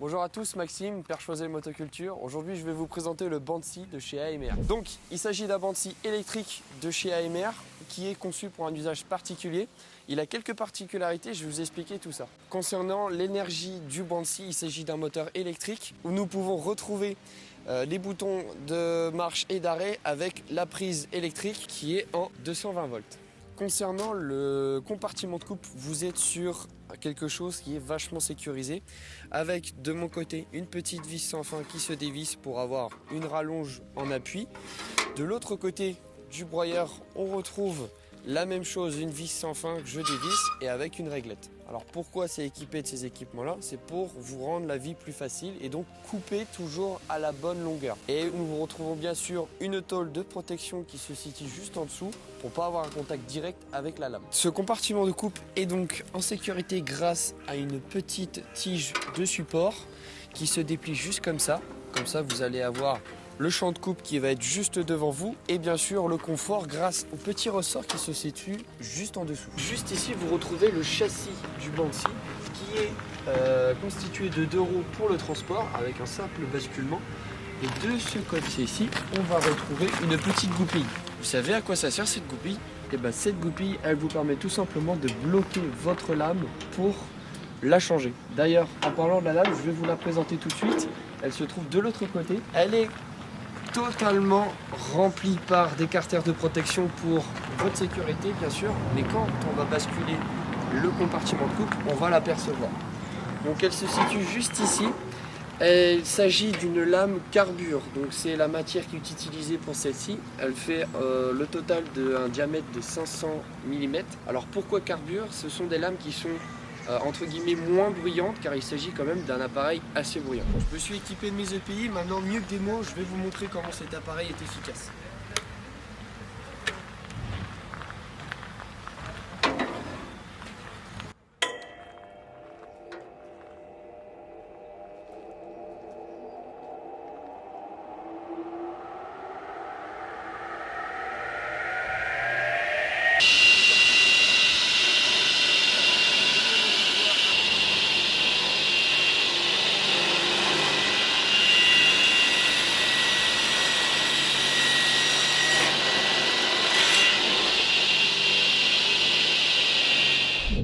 Bonjour à tous, Maxime, Père Choiset Motoculture. Aujourd'hui, je vais vous présenter le Bansi de chez AMR. Donc, il s'agit d'un Bansi électrique de chez AMR qui est conçu pour un usage particulier. Il a quelques particularités, je vais vous expliquer tout ça. Concernant l'énergie du Bansi, il s'agit d'un moteur électrique où nous pouvons retrouver les boutons de marche et d'arrêt avec la prise électrique qui est en 220 volts. Concernant le compartiment de coupe, vous êtes sur quelque chose qui est vachement sécurisé avec de mon côté une petite vis sans fin qui se dévisse pour avoir une rallonge en appui. De l'autre côté du broyeur, on retrouve la même chose, une vis sans fin que je dévisse et avec une réglette. Alors pourquoi c'est équipé de ces équipements-là? C'est pour vous rendre la vie plus facile et donc couper toujours à la bonne longueur. Et nous retrouvons bien sûr une tôle de protection qui se situe juste en dessous pour ne pas avoir un contact direct avec la lame. Ce compartiment de coupe est donc en sécurité grâce à une petite tige de support qui se déplie juste comme ça. Comme ça, vous allez avoir le champ de coupe qui va être juste devant vous et bien sûr le confort grâce au petit ressort qui se situe juste en dessous. Juste ici, vous retrouvez le châssis du Bansi qui est constitué de 2 roues pour le transport avec un simple basculement. Et de ce côté ici, on va retrouver une petite goupille. Vous savez à quoi ça sert cette goupille? Et bien cette goupille, elle vous permet tout simplement de bloquer votre lame pour la changer. D'ailleurs, en parlant de la lame, je vais vous la présenter tout de suite. Elle se trouve de l'autre côté. Elle est totalement remplie par des carters de protection pour votre sécurité bien sûr, mais quand on va basculer le compartiment de coupe, on va l'apercevoir. Donc elle se situe juste ici. Il s'agit d'une lame carbure, donc c'est la matière qui est utilisée pour celle-ci. Elle fait le total d'un diamètre de 500 mm. Alors pourquoi carbure? Ce sont des lames qui sont entre guillemets moins bruyante car il s'agit quand même d'un appareil assez bruyant. Je me suis équipé de mes EPI, maintenant mieux que des mots, je vais vous montrer comment cet appareil est efficace.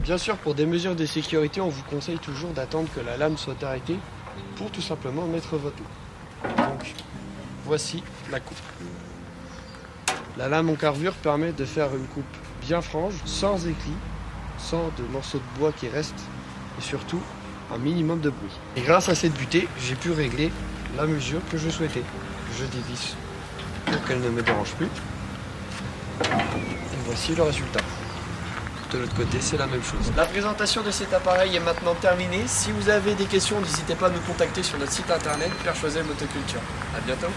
Bien sûr, pour des mesures de sécurité, on vous conseille toujours d'attendre que la lame soit arrêtée pour tout simplement mettre votre lame. Donc, voici la coupe. La lame en carbure permet de faire une coupe bien franche, sans éclis, sans de morceaux de bois qui restent et surtout un minimum de bruit. Et grâce à cette butée, j'ai pu régler la mesure que je souhaitais. Je dévisse pour qu'elle ne me dérange plus. Et voici le résultat. De l'autre côté, c'est la même chose. La présentation de cet appareil est maintenant terminée. Si vous avez des questions, n'hésitez pas à nous contacter sur notre site internet Père Choiset Motoculture. À bientôt.